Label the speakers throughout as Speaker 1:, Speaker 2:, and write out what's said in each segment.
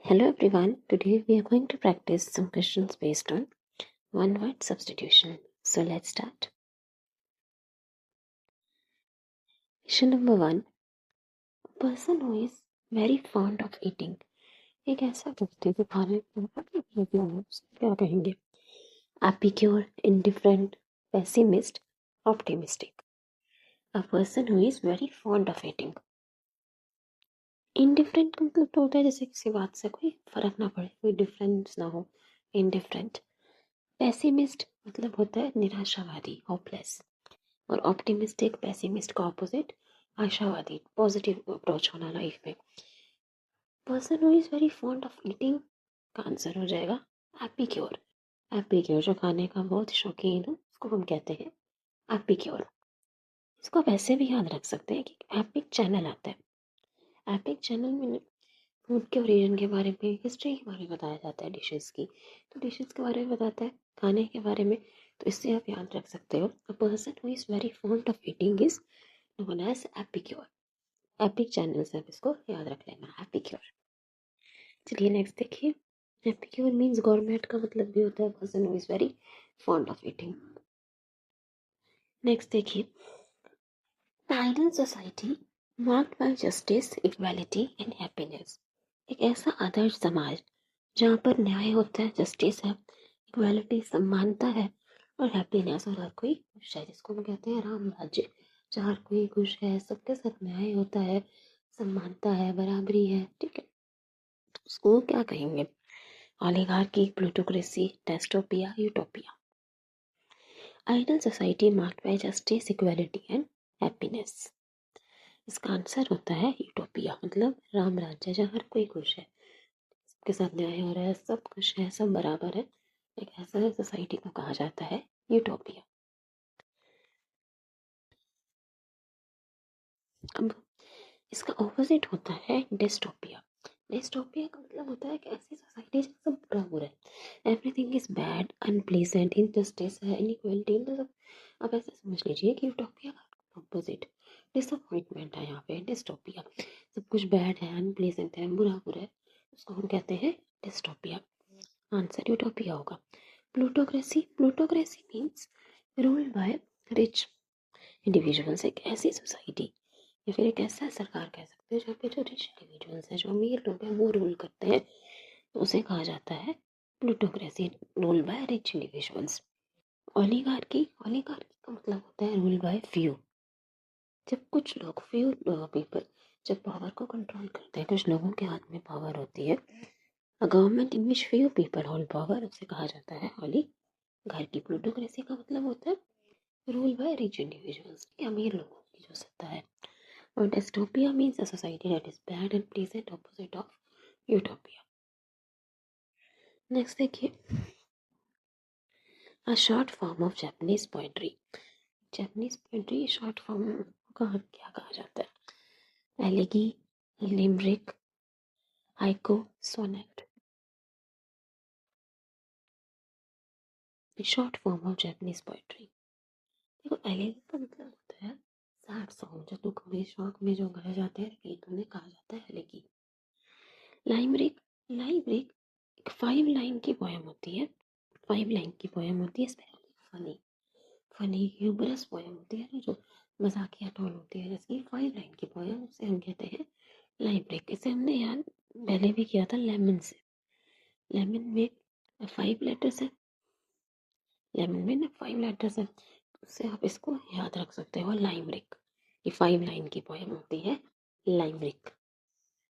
Speaker 1: Hello everyone, today we are going to practice some questions based on one word substitution. So let's start. Question number 1. A person who is very fond of eating. एक ऐसा व्यक्ति जो खाने में बहुत लगी है, उसको क्या कहेंगे? Epicure, indifferent, pessimist, optimistic. A person who is very fond of eating. Indifferent का मतलब तो होता है जैसे किसी बात से कोई फर्क ना पड़े, कोई डिफरेंस ना हो. Indifferent. पेसिमिस्ट मतलब होता है निराशावादी, होपलेस. और ऑप्टिमिस्टिक पेसिमिस्ट का ऑपोजिट आशावादी, पॉजिटिव अप्रोच होना लाइफ में. Person who is very fond of eating का आंसर हो जाएगा एपिक्योर. एपिक्योर जो खाने का बहुत शौकीन है उसको हम कहते हैं एपिक्योर. इसको आप ऐसे भी याद रख सकते हैं कि एपिक चैनल आता है. एपिक चैनल में फूड के ओरिजिन के बारे में, हिस्ट्री के बारे में बताया जाता है डिशेस की. तो डिशेस के बारे में बताता है, खाने के बारे में. तो इससे आप याद रख सकते हो a person who is very fond of eating is known as epicure. Epic channel से आप इसको याद रख लेना, एपिक्योर. चलिए नेक्स्ट देखिए. एपिक्योर मीन्स गॉर्मेट का मतलब भी होता है person who is very fond of eating. Next देखिए. Ideal society marked by justice, equality and happiness. एक ऐसा आदर्श समाज जहाँ पर न्याय होता है, जस्टिस है, इक्वालिटी समानता है, और हैप्पीनेस और हर कोई खुश है, जिसको हम कहते हैं राम राज्य. जहाँ हर कोई खुश है, सबके साथ न्याय होता है, समानता है, बराबरी है. ठीक है, उसको क्या कहेंगे? Oligarchy, plutocracy, dystopia, utopia. Ideal society marked by justice, equality and happiness. इसका आंसर होता है यूटोपिया, मतलब राम राज्य, जहाँ हर कोई खुश है, सबके साथ न्याय हो रहा है, सब खुश है, सब बराबर है. एक ऐसा सोसाइटी को कहा जाता है यूटोपिया. अब इसका ऑपोजिट होता है डिस्टोपिया. डिस्टोपिया का मतलब होता है कि ऐसी सोसाइटी जहाँ सब बुरा हो रहा है, everything is bad, unpleasant, injustice है, इनइक्वालिटी. मतलब आप ऐसे समझ लीजिए कि यूटोपिया का ऑपोजिट डिसअपॉइंटमेंट है. यहाँ पे डिस्टोपिया, सब कुछ बैड है, अनप्लीजेंट है, बुरा हो रहा है, उसको हम कहते हैं डिस्टोपिया. आंसर यूटोपिया होगा. Plutocracy. Plutocracy means ruled by rich individuals. एक ऐसी सोसाइटी या फिर एक ऐसा सरकार कह सकते हैं जहाँ पे जो रिच इंडिविजुअल्स हैं, जो अमीर लोग हैं, वो रूल करते हैं, तो उसे कहा जाता है plutocracy, rule by rich individuals. Oligarchy. Oligarchy का मतलब होता है रूल बाय फ्यू. जब कुछ लोग, फ्यू पीपल, जब पावर को कंट्रोल करते हैं, कुछ लोगों के हाथ में पावर होती है, a government in which few people hold power, उसे कहा जाता है ओलिगार्की. प्लूटोक्रेसी का मतलब होता है रूल बाय रिच इंडिविजुअल्स, अमीर लोगों की जो सत्ता है. और dystopia means a society that is bad and pleasant, opposite of utopia. Next देखिए. A short form of Japanese poetry. Japanese poetry short form का क्या कहा जाता है? Elegy, limerick, haiku, sonnet. Short form of Japanese poetry. देखो, elegy का मतलब होता है सैड सॉन्ग, जो दुख में, शौक में जो गाए जाते हैं, गीत उन्हें कहा जाता है एलेगी. लाइमरिक. लाइमरिक एक 5 लाइन की पोएम होती है. 5 लाइन की पोएम होती है, specially funny, funny humorous poem होती है ना, जो मजाकिया टोन होती है, जैसे 5 लाइन की पोएम, उसे हम कहते हैं लाइमरिक. इसे हमने याद पहले भी किया था लेमन से. लेमन में 5 लेटर्स है, लेमन में ना 5 लेटर्स है, उससे आप इसको याद रख सकते हो, लाइमरिक. ये 5 लाइन की पोएम होती है लाइमरिक.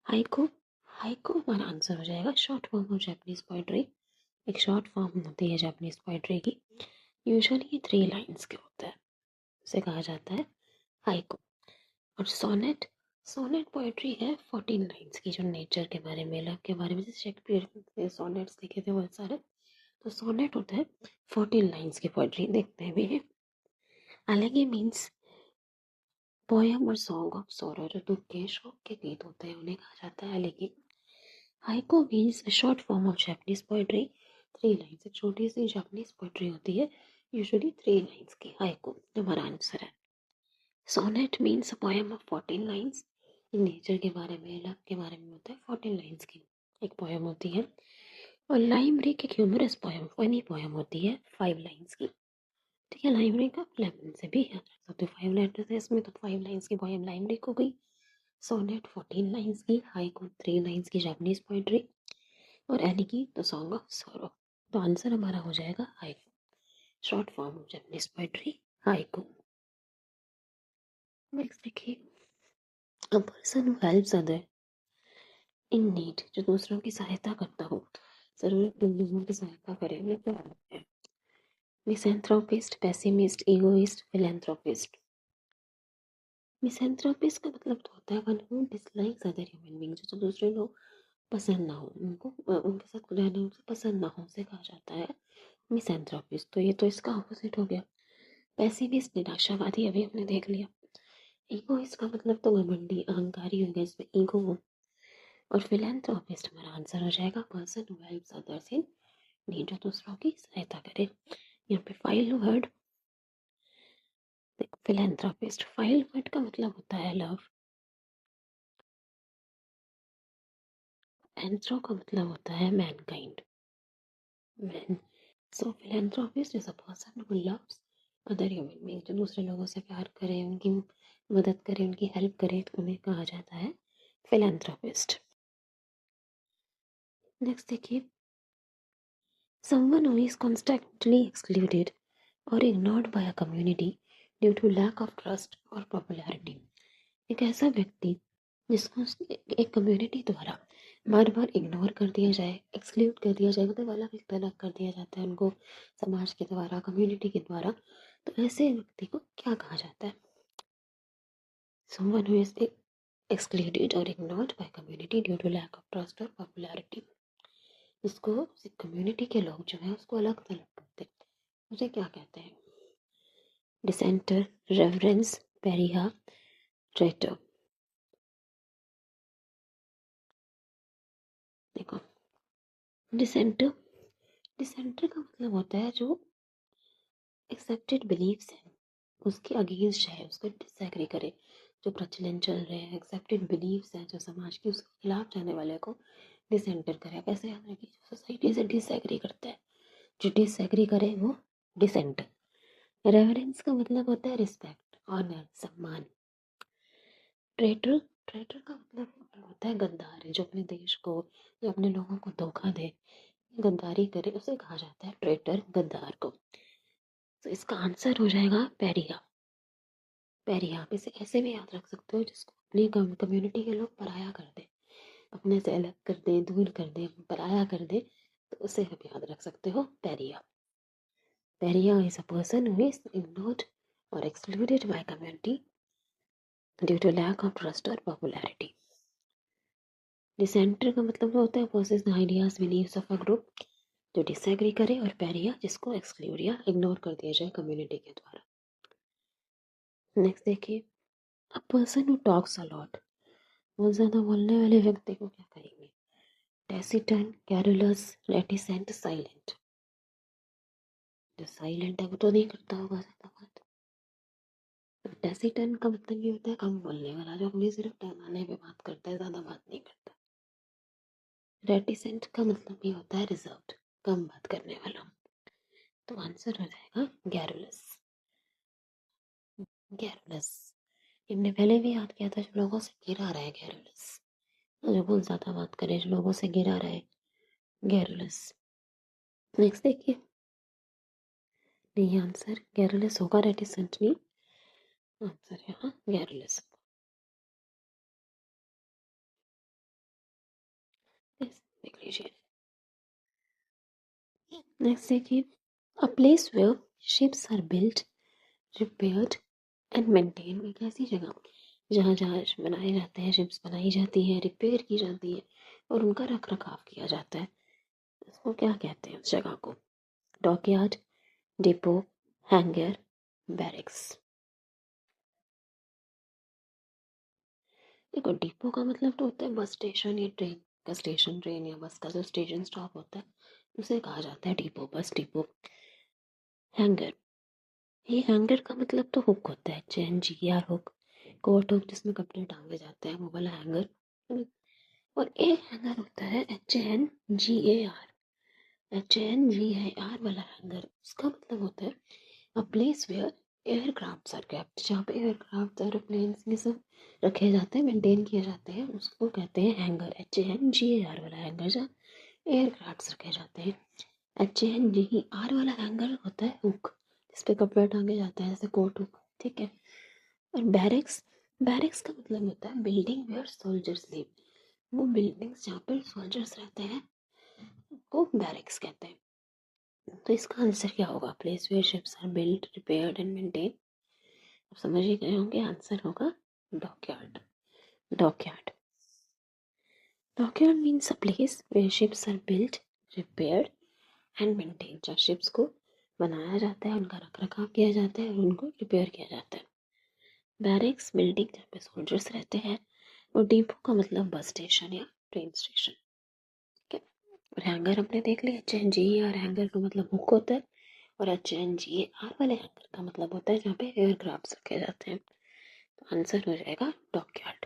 Speaker 1: हाइको. हाइको हमारा आंसर हो जाएगा short form of Japanese poetry. एक शॉर्ट फॉर्म होती है जापानीज पोएट्री की, यूजुअली 3 लाइन्स के होता है, उसे कहा जाता है हाइको. और सोनेट. सोनेट पोएट्री है 14 लाइन्स की, जो नेचर के बारे में, लव के बारे में, जैसे शेक्सपियर ने सोनेट्स लिखे थे बहुत सारे, तो सोनेट होता है 14 लाइन्स की पोएट्री. देखते हैं भी है. एलेगी मीन्स पोएम और सॉन्ग ऑफ सोरो, जो दुख के, शोक के गीत होते हैं, उन्हें कहा जाता है elegy. Haiku means short form of Japanese poetry, 3 lines. एक छोटी सी जापानीज पोएट्री होती है, यूजुअली 3 लाइन्स की. हाइको हमारा आंसर है. Sonnet means a poem of 14 lines. Nature के बारे में, लव के बारे में होता है, 14 लाइन्स की. एक पोएम होती है। और लाइम रिक एक ह्यूमरस पोएम, फनी पोएम होती है 5 लाइन्स की। ठीक है, लाइम रिक आप लेमन से भी याद रख सकते हो, 5 लेटर्स है इसमें, तो 5 लाइन्स की पोएम लाइम रिक हो गई। सोनेट 14 लाइन्स की, हाइकू 3 लाइन्स की जापानीज पोइट्री, और एली की द सॉन्ग ऑफ सॉरो। तो आंसर हमारा हो जाएगा haiku, short form of Japanese poetry haiku. Next देखिए, a person who helps other in need, जो दूसरों की सहायता करता हो, जरूरतमंद लोगों की सहायता करे, वो क्या होता है? मिसैंथ्रोपिस्ट, पेसिमिस्ट, इगोइस्ट, फिलैंथ्रोपिस्ट। मिसैंथ्रोपिस्ट का मतलब तो होता है one who dislikes other human being, जो दूसरे लोग पसंद ना हो, उनको उनके साथ रहना उनसे पसंद ना हो, उसे कहा जाता है मिसैंथ्रोपिस्ट। तो ये तो इसका ऑपोजिट हो गया। पेसिमिस्ट निराशावादी, अभी हमने देख लिया। ईगोइस्ट का मतलब तो घमंडी अहंकारी हो गया, इसमें ईगो हो। और फिलैंथ्रोपिस्ट हमारा आंसर हो जाएगा person who helps others in need, जो दूसरों की सहायता करे। यहाँ पे file word, philanthropist, file word का मतलब होता है लव। एंथ्रो का मतलब होता है Mankind, man. So philanthropist is a person who loves other human being, जो दूसरे लोगों से प्यार करे, उनकी मदद करे, उनकी हेल्प करे, तो उन्हें कहा जाता है फिलैंथ्रोपिस्ट। नेक्स्ट देखिए, someone who is constantly excluded or ignored by a community due to lack of trust or popularity। एक ऐसा व्यक्ति जिसको एक कम्युनिटी द्वारा बार बार इग्नोर कर दिया जाए, एक्सक्लूड कर दिया जाए, मतलब अलग अलग कर दिया जाता है उनको, समाज के द्वारा, कम्युनिटी के द्वारा, तो ऐसे व्यक्ति को क्या कहा जाता है? someone who is excluded or ignored by community due to lack of trust or popularity। इसको कम्युनिटी के लोग जो है उसको अलग थलग करते हैं, उसे क्या कहते हैं? डिसेंटर, रेवरेंस, पेरिया, ट्रेटर। देखो, डिसेंटर, डिसेंटर का मतलब होता है जो एक्सेप्टेड बिलीव्स है उसके अगेंस्ट है, उसको डिसएग्री करे। जो प्रचलन चल रहे हैं, एक्सेप्टेड बिलीव्स है जो समाज के उसके खिलाफ जाने वाले को डिसेंटर करे। कैसे याद रखिए, जो सोसाइटी से डिसएग्री करता है, जो डिसएग्री करे वो डिसेंटर। रेवरेंस का मतलब होता है रिस्पेक्ट, ऑनर, सम्मान। ट्रेटर, ट्रेटर का मतलब होता है गद्दार, जो अपने देश को, जो अपने लोगों को धोखा दे, गद्दारी करे, उसे कहा जाता है ट्रेटर, गद्दार को। तो इसका आंसर हो जाएगा पेरिया। पेरिया, आप इसे ऐसे भी याद रख सकते हो जिसको अपनी कम्युनिटी के लोग पराया कर दे, अपने से अलग कर दे, दूर कर दे, पराया कर दे, तो उसे आप याद रख सकते हो pariah. Pariah is a person who is ignored और excluded by community due to lack of trust और पॉपुलैरिटी। डिसेंटर का मतलब होता है versus the ideas beliefs of a group, जो डिसएग्री करे, और पेरिया जिसको एक्सक्लूड या इग्नोर कर दिया जाए कम्युनिटी के द्वारा। नेक्स्ट देखिए, a person who talks a lot, बहुत ज़्यादा बोलने वाले व्यक्ति को क्या कहेंगे? टैसिटर्न, कैरुलस, रेटिसेंट, साइलेंट। जो साइलेंट है वो तो नहीं करता होगा ज़्यादा बात। तो टैसिटर्न का मतलब ये होता है कम बोलने वाला, जो अपनी सिर्फ टहलाने पे बात करता है, ज़्यादा बात नहीं करता। रेटिसेंट का मतलब ये होता है रिजर्व्ड, कम बात करने वाला। तो आंसर हो जाएगा गैरुलस, गैरुलस। हमने पहले भी याद किया था, जो लोगों से घिरा रहा है गैरुलस, जो बहुत ज़्यादा बात करे, जो लोगों से घिरा रहा है, गैरुलस। नेक्स्ट देखिए, नहीं आंसर गैरुलस होगा, रेटिसेंट नहीं। आंसर यहाँ गैरुलस। देख लीजिए। नेक्स्ट देखिए, a place where ships are built, repaired and maintain. एक ऐसी जगह जहाँ जहाज बनाए जाते हैं, शिप्स बनाई जाती हैं, रिपेयर की जाती है, और उनका रख रखाव किया जाता है। इसको क्या कहते हैं उस जगह को? Dockyard, depot, hanger, barracks. देखो, डिपो का मतलब तो होता है बस स्टेशन या ट्रेन का स्टेशन, ट्रेन या बस का जो स्टेशन स्टॉप होता है उसे कहा जाता है डिपो, बस डिपो। हैंगर, ये हैंगर का मतलब तो हुक होता है, चैन, जी आर हुक, कोट हुक जिसमें कपड़े टांगे जाते हैं, वो वाला हैंगर। और एक हैंगर होता है HANGAR वाला हैंगर। उसका मतलब होता है a place where aircrafts are kept, जहाँ पे एयरक्राफ्ट एरोप्लेन्स ये सब रखे जाते हैं, मेंटेन किए जाते हैं, उसको कहते हैं हैंगर। HANGAR वाला हैंगर जहाँ एयरक्राफ्ट्स रखे जाते हैं। HANGER वाला हैंगर होता है हुक, जिस पे कपड़े टांगे जाते हैं, जैसे कोट हुक, ठीक है। और बैरक्स, बैरक्स का मतलब होता है बिल्डिंग वेयर सोल्जर्स लिव। वो बिल्डिंग्स जहाँ पर सोल्जर्स रहते हैं को बैरक्स कहते हैं। तो इसका आंसर क्या होगा? Place where ships are built, repaired and maintain. आप समझ ही गए होंगे, आंसर होगा dockyard. Dockyard, dockyard means a place where ships are built, repaired and maintain. जहाँ शिप्स को बनाया जाता है, उनका रख रखाव किया जाता है और उनको रिपेयर किया जाता है। बैरक्स बिल्डिंग जहाँ पे सोल्जर्स रहते हैं। और डिपो का मतलब बस स्टेशन या ट्रेन स्टेशन, ठीक है। और हैंगर हमने देख लिया, HANGER हैंगर का मतलब हुक होता है, और HANGAR वाले हैंगर का मतलब होता है जहाँ पे एयरक्राफ्ट रखे जाते हैं। तो आंसर हो जाएगा डॉकयार्ड।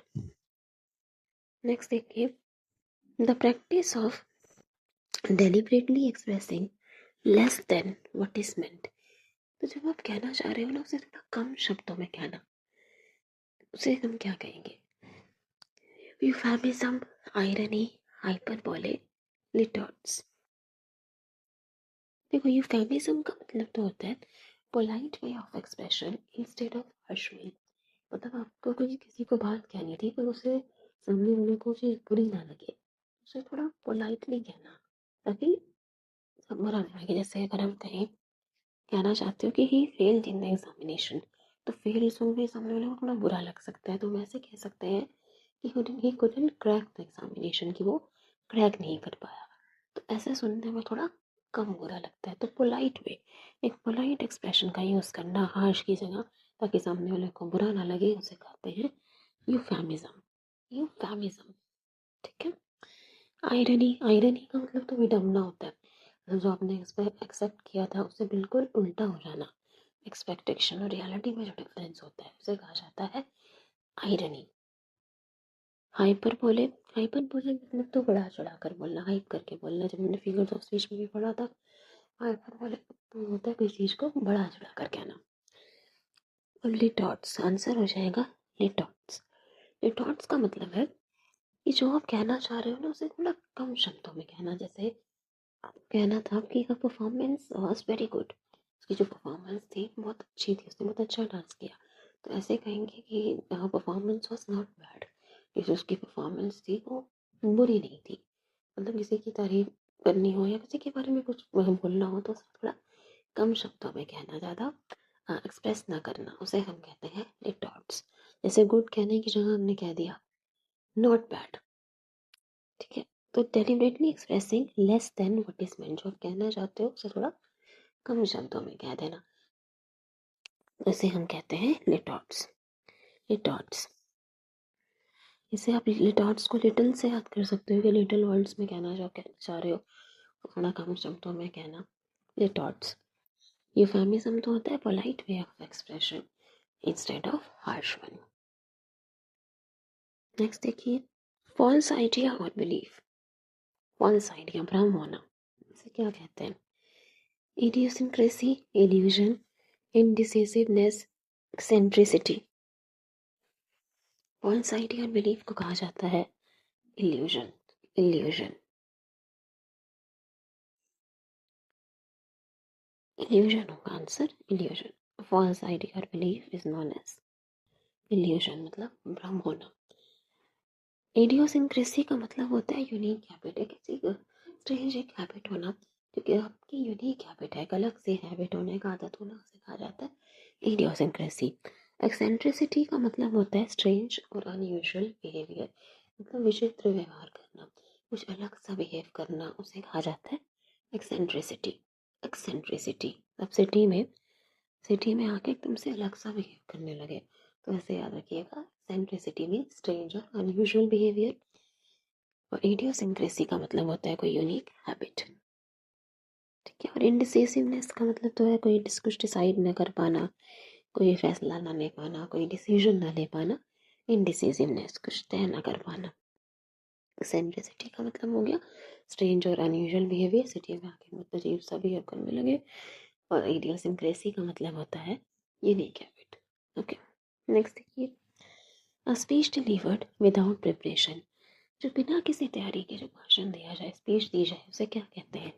Speaker 1: नेक्स्ट देखिए, the practice of deliberately expressing less than what is meant. तो जब आप कहना चाह रहे हो ना, उसे थोड़ा कम शब्दों में कहना, उसे हम क्या कहेंगे? Euphemism, irony, hyperbole, litotes. देखो, यूफेमिज्म का मतलब तो होता है polite way of expression instead of harsh way. मतलब आपको कोई किसी को बात कहनी थी, पर उसे सामने वाले को चीज बुरी ना लगे, उसे थोड़ा पोलाइटली कहना, ताकि सब बुरा ना लगे। जैसे अगर हम कहें, कहना चाहते हो कि he failed in the examination, तो फेल सुन के सामने वाले को थोड़ा बुरा लग सकता है। तो हम ऐसे कह सकते हैं कि he couldn't crack the examination, कि वो क्रैक नहीं कर पाया। तो ऐसे सुनने में थोड़ा कम बुरा लगता है। तो पोलाइट वे, एक पोलाइट एक्सप्रेशन का यूज़ करना हार्श की जगह, ताकि सामने वाले को बुरा ना लगे, उसे कहते हैं यूफेमिज्म। यूफेमिज्म, ठीक है। आयरनी, आयरनी का मतलब तो विडंबना होता है। मतलब जो आपने एक्सेप्ट किया था उससे बिल्कुल उल्टा हो जाना। एक्सपेक्टेशन और रियलिटी में जो डिफरेंस होता है उसे कहा जाता है आयरनी। हाइपरबोले, हाइपरबोले मतलब तो बढ़ा चढ़ा कर बोलना, हाइप करके बोलना। जब हमने फिगर्स ऑफ स्पीच में भी पढ़ा था, हाइपरबोले तो होता है किसी चीज को बढ़ा चढ़ा कर कहना। और लिटॉट्स, आंसर हो जाएगा लिटॉट्स। लिटॉट्स का मतलब है कि जो आप कहना चाह रहे हो ना, उसे थोड़ा कम शब्दों में कहना। जैसे कहना था कि her performance was very good, उसकी जो परफॉर्मेंस थी बहुत अच्छी थी, उसने बहुत अच्छा डांस किया। तो ऐसे कहेंगे कि her performance was not bad, कि जो उसकी परफॉर्मेंस थी वो बुरी नहीं थी। मतलब किसी की तारीफ करनी हो या किसी के बारे में कुछ बोलना हो, तो उसे थोड़ा कम शब्दों में कहना, ज़्यादा एक्सप्रेस ना करना, उसे हम कहते हैं रिटॉर्ट्स। जैसे गुड कहने की जगह हमने कह दिया नॉट बैड, ठीक है। तो deliberately expressing less than what is meant, जो आप कहना चाहते हो उसे थोड़ा कम शब्दों में कह देना, इसे हम कहते हैं लिटॉट्स। लिटॉट्स, इसे आप लिटॉट्स को लिटिल से याद कर सकते हो, कि लिटिल वर्ड्स में कहना जो कहना चाह रहे हो, थोड़ा कम शब्दों में कहना, लिटॉट्स। यूफेमिज्म तो होता है polite way of expression instead of harsh one. Next देखिए, फॉल्स आइडिया और बिलीफ। फॉल्स आइडिया, भ्रम होना, इसे क्या कहते हैं? Idiosyncrasy, illusion, indecisiveness, eccentricity. False idea और बिलीफ को कहा जाता है इल्यूजन। इल्यूजन, इल्यूजन होगा आंसर, इल्यूजन। फॉल्स आइडिया और belief is known as illusion, मतलब भ्रम होना। इडियोसिंक्रेसी का मतलब होता है यूनिक हैबिट है, किसी का स्ट्रेंज एक हैबिट होना, क्योंकि आपकी यूनिक हैबिट है, एक अलग से हैबिट होने का, आदत होना, उसे कहा जाता है इडियोसिंक्रेसी। एक्सेंट्रिसिटी का मतलब होता है स्ट्रेंज और अनयूजुअल बिहेवियर, मतलब विचित्र व्यवहार करना, कुछ अलग सा बिहेव करना, उसे कहा जाता है एक्सेंट्रिसिटी। एक्सेंट्रिसिटी, अब सिटी में आके एकदम से अलग सा बिहेव करने लगे, तो ऐसे याद रखिएगा, एक्सेंट्रिसिटी में स्ट्रेंज और अनयूजुअल बिहेवियर। और इडियोसिंक्रेसी का मतलब होता है कोई यूनिक हैबिट, ठीक है। और इंडिसिसिवनेस का मतलब तो है कोई कुछ डिसाइड ना कर पाना, कोई फैसला ना ले पाना, कोई डिसीजन ना ले पाना, इंडिसिसिवनेस, कुछ तय ना कर पाना। एक्सेंट्रिसिटी का मतलब हो गया स्ट्रेंज और अनयूजुअल बिहेवियर, सिटी में आके मतलब अजीब सा बिहेव करने लगे। और इडियोसिंक्रेसी का मतलब होता है यूनिक हैबिट। ओके, नेक्स्ट देखिए, a speech delivered without preparation, जो बिना किसी तैयारी के जो भाषण दिया जाए, स्पीच दी जाए, उसे क्या कहते हैं?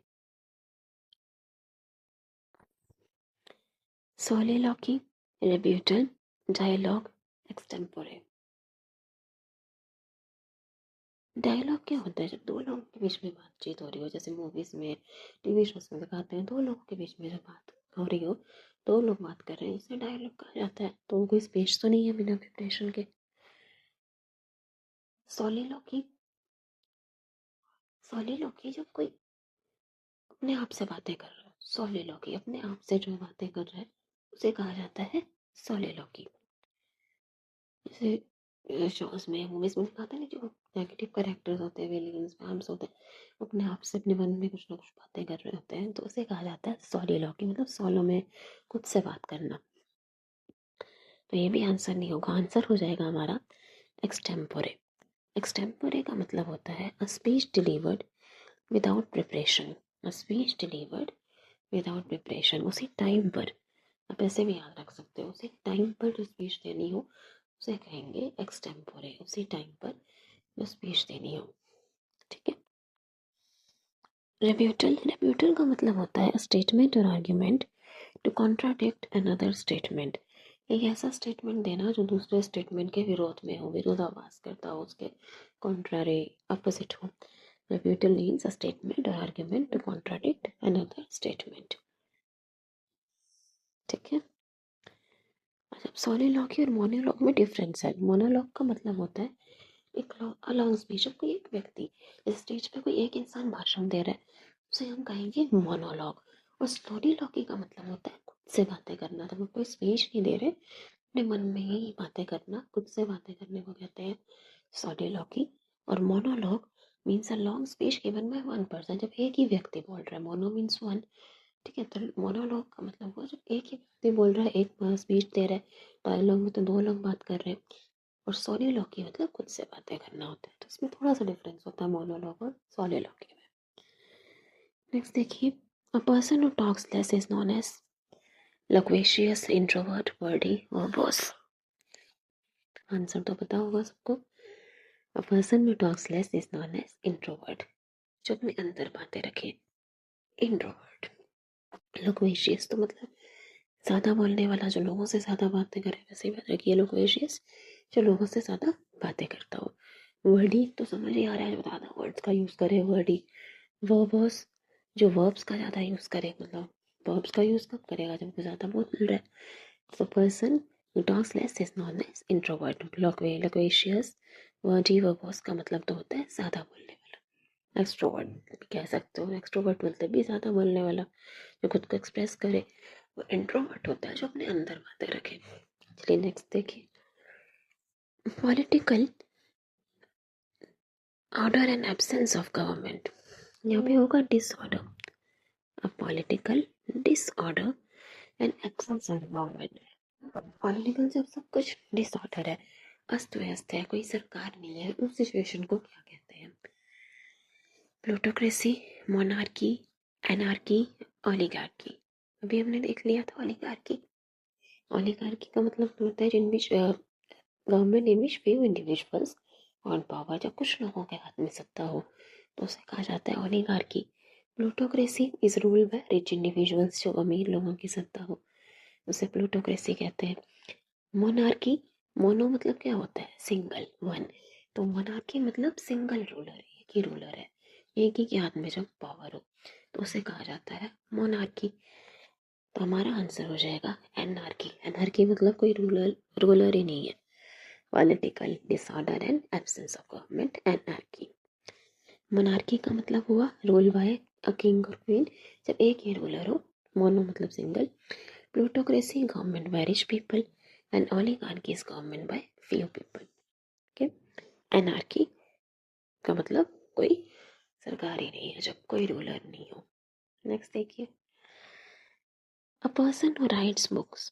Speaker 1: सोलिलोक्वी, रिब्यूटल, डायलॉग, एक्सटेम्पोरे। डायलॉग क्या होता है? जब दो लोगों के बीच में बातचीत हो रही हो, जैसे मूवीज में, टीवी शोज में दिखाते हैं, दो लोगों के बीच में जब बात हो रही हो, दो लोग बात कर रहे हैं, उसे डायलॉग कहा जाता है। तो वो कोई स्पीच तो नहीं है बिना प्रिपरेशन के। सोलिलोक्वी, सोलिलोक्वी जब कोई अपने आप से बातें कर रहा है, सोलिलोक्वी अपने आप से जो बातें कर रहा है उसे कहा जाता है सोलिलोक्वी। जैसे शोज में, मूवीज में दिखाते हैं ना, जो नेगेटिव कैरेक्टर्स होते हैं, विलेन्स पैम्स होते हैं, अपने आप से अपने मन में कुछ ना कुछ बातें कर रहे होते हैं, तो उसे कहा जाता है सोलिलोक्वी, मतलब सोलो में खुद से बात करना। तो ये भी आंसर नहीं होगा, आंसर हो जाएगा हमारा एक्सटेम्पोरे। एक्सटेम्पोरे का मतलब होता है a speech delivered without preparation, a speech delivered without preparation, उसी टाइम पर, आप ऐसे भी याद रख सकते हो, उसी टाइम पर जो स्पीच देनी हो उसे कहेंगे एक्सटेम्पोरे, उसी टाइम पर जो स्पीच देनी हो। ठीक है। रिब्यूटल, रिब्यूटल का मतलब होता है statement or argument to contradict another statement, एक ऐसा स्टेटमेंट देना जो दूसरे स्टेटमेंट के विरोध में हो, विरोधाभास करता हो, उसके कॉन्ट्रारी, अपोजिट हो। Rebuttal means a statement or argument to contradict another statement. ठीक है। अच्छा, सोलिलोक्वी और मोनोलॉग में डिफरेंस है। मोनोलॉग का मतलब होता है एक लॉन्ग स्पीच, कोई एक व्यक्ति, इस स्टेज पे कोई एक इंसान भाषण दे रहा है, उसे हम कहेंगे मोनोलॉग। और सोलिलोक्वी का मतलब होता है खुद से बातें करना, तो हम कोई स्पीच नहीं दे रहे, अपने मन में ही बातें करना, खुद से बातें करने को कहते हैं सोलिलोक्वी। और monologue means a long speech given by one person, जब एक ही व्यक्ति बोल रहा है, मोनो मीन्स वन। ठीक है, तो मोनोलॉग का मतलब हुआ जब एक ही व्यक्ति बोल रहा है, एक स्पीच दे रहा है, डायलॉग में तो दो लोग बात कर रहे हैं। और सोलिलोक्वी मतलब खुद से बातें करना होता है, तो इसमें थोड़ा सा डिफरेंस होता है मोनोलॉग और सोलिलोक्वी में। नेक्स्ट देखिए, a person who talks less is known as loquacious, introvert, wordy और बॉस। आंसर तो पता होगा सबको। A person who talks less is known as introvert, जो अपने अंदर बातें रखे, इंट्रोवर्ट। लोक्वेशियस तो मतलब ज़्यादा बोलने वाला, जो लोगों से ज़्यादा बातें करे, वैसे ही बात रखिए लोक्वेशियस, जो लोगों से ज़्यादा बातें करता हो। वर्डी तो समझ ही आ रहा है, जो ज़्यादा वर्ड्स का यूज़ करे, वर्डी। वर्बोस, जो वर्ब्स का ज़्यादा यूज़ करे, मतलब वर्ब्स का यूज़ कब करेगा, जब वो ज़्यादा बोल रहा है। तो person who talks less is known as introvert. Loquacious, wordy, verbose का मतलब तो होता है ज़्यादा बोलने वाला। एक्सट्रोवर्ट भी कह सकते हो, एक्सट्रोवर्ट मतलब भी ज़्यादा बोलने वाला, जो खुद को एक्सप्रेस करे। वो इंट्रोवर्ट होता है जो अपने अंदर बातें रखे। चलिए नेक्स्ट देखिए, political order and absence of government, यहाँ पे होगा disorder. A political disorder and absence of government. Political जब सब कुछ डिसऑर्डर है, अस्त व्यस्त है, कोई सरकार नहीं है, उस सिचुएशन को क्या कहते हैं? Plutocracy, monarchy, anarchy, oligarchy. अभी हमने देख लिया था ओलिगार्की। ओलिगार्की का मतलब होता है जिन बीच government in which few individuals on power, जब कुछ लोगों के हाथ में सत्ता हो तो उसे कहा जाता है oligarchy. Plutocracy is ruled by rich individuals, जो अमीर लोगों की सत्ता हो उसे प्लूटोक्रेसी कहते हैं। मोनार्की, मोनो मतलब क्या होता है? Single, one. तो मोनार्की मतलब सिंगल रूलर, एक ही रूलर है, एक ही के हाथ में जब पावर हो तो उसे कहा जाता है मोनार्की। तो हमारा आंसर हो जाएगा एनार्की। एनार्की मतलब कोई रूलर ही नहीं है। Political disorder and absence of government, anarchy. Monarchy का मतलब हुआ रूल बाय अ किंग और क्वीन, जब एक ही रूलर हो। मोनो मतलब single. Plutocracy government by rich people, and oligarchy is government by few people. Okay. Anarchy का मतलब कोई सरकार ही नहीं है, जब कोई रूलर नहीं हो। नेक्स्ट देखिए, a person who writes books,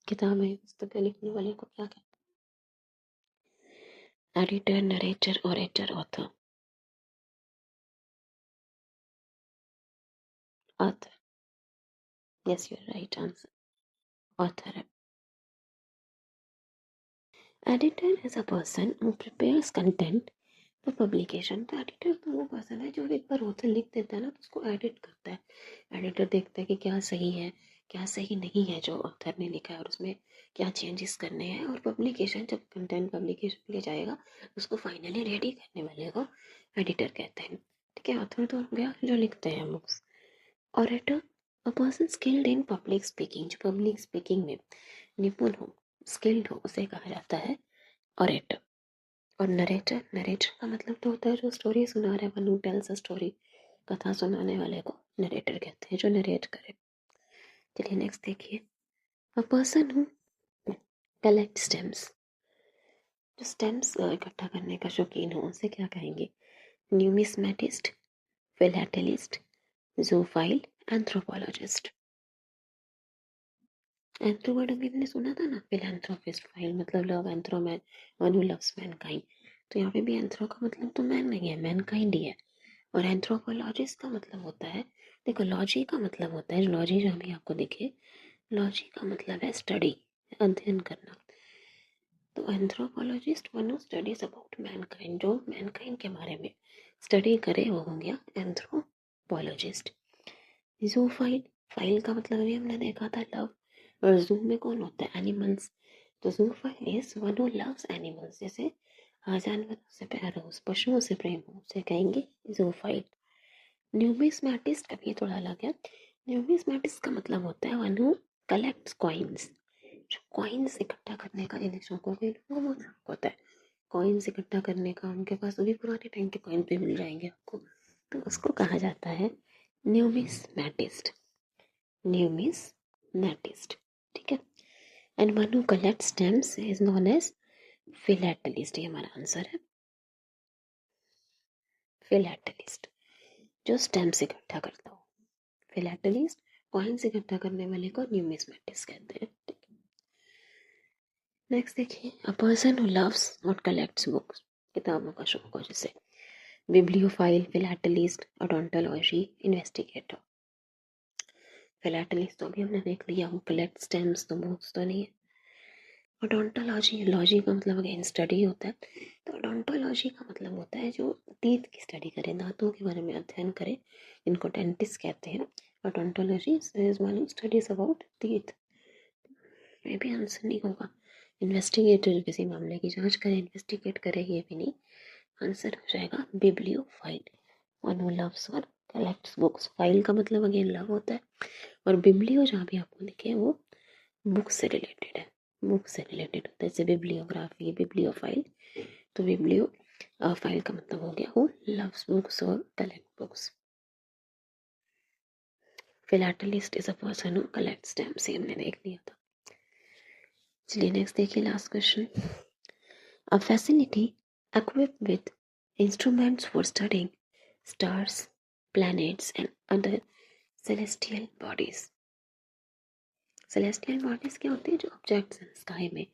Speaker 1: किताबें पुस्तकें लिखने वाले को क्या कहते हैं? Editor, narrator, orator, author. Author, yes you are right answer, author है। Editor is a person who prepares content for publication. तो एडिटर तो वो पर्सन है जो एक बार ऑथर लिख देता है ना, तो उसको एडिट करता है। एडिटर देखता है कि क्या सही है, क्या सही नहीं है जो ऑथर ने लिखा है, और उसमें क्या चेंजेस करने हैं। और पब्लिकेशन, जब कंटेंट पब्लिकेशन के लिए जाएगा, उसको फाइनली रेडी करने वाले को एडिटर कहते हैं। ठीक है, ऑथर तो हो गया जो लिखते हैं books. Orator, a person skilled in public speaking, जो पब्लिक स्पीकिंग में निपुण हो, स्किल्ड हो, उसे कहा जाता है ऑरेटर। और नरेटर, नरेटर का मतलब तो होता है जो स्टोरी सुना रहा है, one who tales a story, कथा सुनाने वाले को नरेटर कहते हैं, जो नरेट करे। चलिए नेक्स्ट देखिए, a person who collect stamps, जो स्टेम्स इकट्ठा करने का शौकीन हो, उसे क्या कहेंगे? Numismatist, philatelist, zoophile, anthropologist. Anthro word अभी हमने सुना था ना, फिलैंथ्रोपिस्ट, फाइल मतलब love, anthro man one who loves mankind. तो यहाँ पे भी एंथ्रो का मतलब तो मैन नहीं है, मैनकाइंड ही है। और एंथ्रोपोलॉजिस्ट का मतलब होता है, देखो लॉजी का मतलब होता है, लॉजी जहाँ भी आपको दिखे, लॉजी का मतलब है स्टडी, अध्ययन करना। तो anthropologist one who studies about Mankind, जो मैनकाइंड के बारे में स्टडी करे वो हो गया एंथ्रोपोलॉजिस्ट। ज़ूफाइल, फाइल का मतलब अभी हमने देखा था लव, और जू में कौन होता है? एनिमल्स। तो zoophile is one who loves animals, जैसे जानवरों से प्यार हो, पशुओं से प्रेम हो, उसे कहेंगे जूफाइल। न्यूमिस्मैटिस्ट का भी थोड़ा अलग है। न्यूमिस्मैटिस्ट का मतलब होता है वन हू कलेक्ट्स कॉइन्स, जो कॉइन्स इकट्ठा करने का इन शौकों को, इन लोगों को बहुत शौक होता है कॉइन्स इकट्ठा करने का। उनके पास अभी पुराने टाइम के कॉइन भी मिल जाएंगे आपको, तो उसको कहा जाता है न्यूमिस्मैटिस्ट, न्यूमिस्मैटिस्ट। ठीक है, and one who collect stamps is known as philatelist. ये हमारा आंसर है, फिलैटलिस्ट, जो स्टेम्स इकट्ठा करता हो। फिलैटलिस्ट कॉइन्स इकट्ठा करने वाले को न्यूमिस्मेटिस्ट कहते हैं। ठीक है, नेक्स्ट देखिए, अ पर्सन हु लव्स और कलेक्ट्स बुक्स, किताबों का शौक हो, जैसे बिब्लियोफाइल, फिलैटलिस्ट, ओडोंटोलॉजी, इन्वेस्टिगेटर। फिलैटलिस्ट तो अभी हमने देख लिया, वो कलेक्ट स्टेम्स तो बुक्स तो नहीं है। ओडोंटोलॉजी, लॉजी का मतलब अगेन स्टडी होता है। तो ओडोंटोलॉजी का मतलब होता है जो टीथ की स्टडी करे, दांतों के बारे में अध्ययन करे, इनको डेंटिस्ट कहते हैं। Odontology is one studies about teeth. ये भी आंसर नहीं होगा। इन्वेस्टिगेटर जो किसी मामले की जांच करे, इन्वेस्टिगेट करे, ये भी नहीं। आंसर हो जाएगा बिब्लियोफाइल, वन हू लव्स और कलेक्ट्स बुक्स। फाइल का मतलब अगेन लव होता है, और बिब्लियो जहाँ भी आपको लिखे वो बुक से रिलेटेड है, बुक से रिलेटेड होता है, जैसे बिब्लियोग्राफी, बिब्लियोफाइल। तो बिब्लियो फाइल का मतलब हो गया वो लव्स बुक्स और collect books. Philatelist is a person who collect stamps, से हमने देख लिया था। चलिए नेक्स्ट देखिए, last question, a facility equipped with instruments for studying stars, planets and other celestial bodies। Celestial bodies क्या होती है? जो ऑब्जेक्ट्स हैं स्काई में,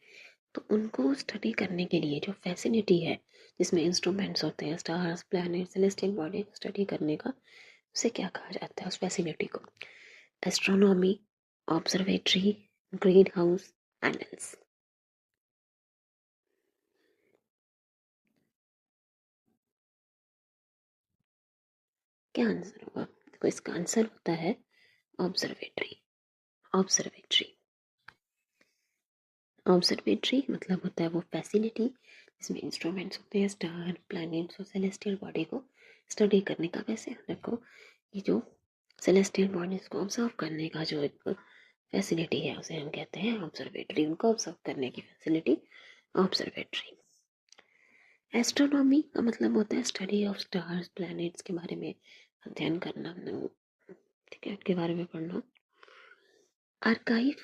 Speaker 1: तो उनको स्टडी करने के लिए जो फैसिलिटी है, जिसमें इंस्ट्रूमेंट्स होते हैं, स्टार्स, प्लैनेट, सेलेस्टियल बॉडी को स्टडी करने का, उसे क्या कहा जाता है? उस फैसिलिटी को astronomy, observatory, green house, annuls. क्या आंसर होगा? देखो इसका आंसर होता है ऑब्जर्वेटरी, ऑब्जर्वेटरी। ऑब्जर्वेटरी मतलब होता है वो फैसिलिटी जिसमें इंस्ट्रूमेंट्स होते हैं, स्टार, प्लैनेट्स और सेलेस्टियल बॉडी को स्टडी करने का। वैसे रखो कि जो सेलेस्टियल बॉडीज को ऑब्जर्व करने का जो एक फैसिलिटी है, उसे हम कहते हैं ऑब्जर्वेटरी। उनको ऑब्जर्व करने की फैसिलिटी ऑब्जर्वेटरी। एस्ट्रोनॉमी का मतलब होता है स्टडी ऑफ स्टार्स, प्लैनेट्स के बारे में अध्ययन करना, ठीक है, उनके बारे में पढ़ना। Archive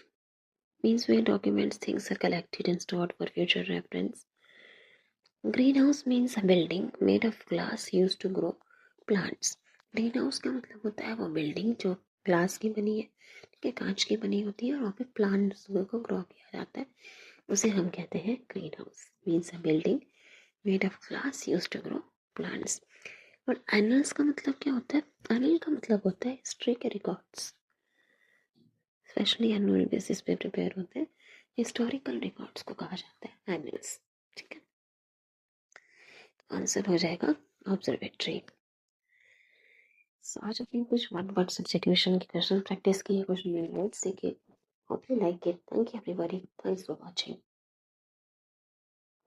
Speaker 1: means where documents, things are collected and stored for future reference. Greenhouse means a building made of glass used to grow plants. Greenhouse का मतलब होता है वो बिल्डिंग जो ग्लास की बनी है, ठीक है, कांच की बनी होती है, और वहाँ पे प्लांट्स को ग्रो किया जाता है, उसे हम कहते हैं green house. Means a building made of glass used to grow plants. और एनुअल्स का मतलब क्या होता है? एनुअल का मतलब होता है हिस्ट्री के रिकॉर्ड्स, स्पेशली एनुअल बेसिस पे प्रिपेयर होते हैं, हिस्टोरिकल रिकॉर्ड्स को कहा जाता है एनुअल्स। ठीक है, आंसर हो जाएगा ऑब्जर्वेटरी। आज अपनी कुछ वन वर्ड सब्स्टिट्यूशन की क्वेश्चन प्रैक्टिस की है, कुछ न्यू वर्ड्स सीखे। Hope you like it. Thank you everybody, thanks for watching.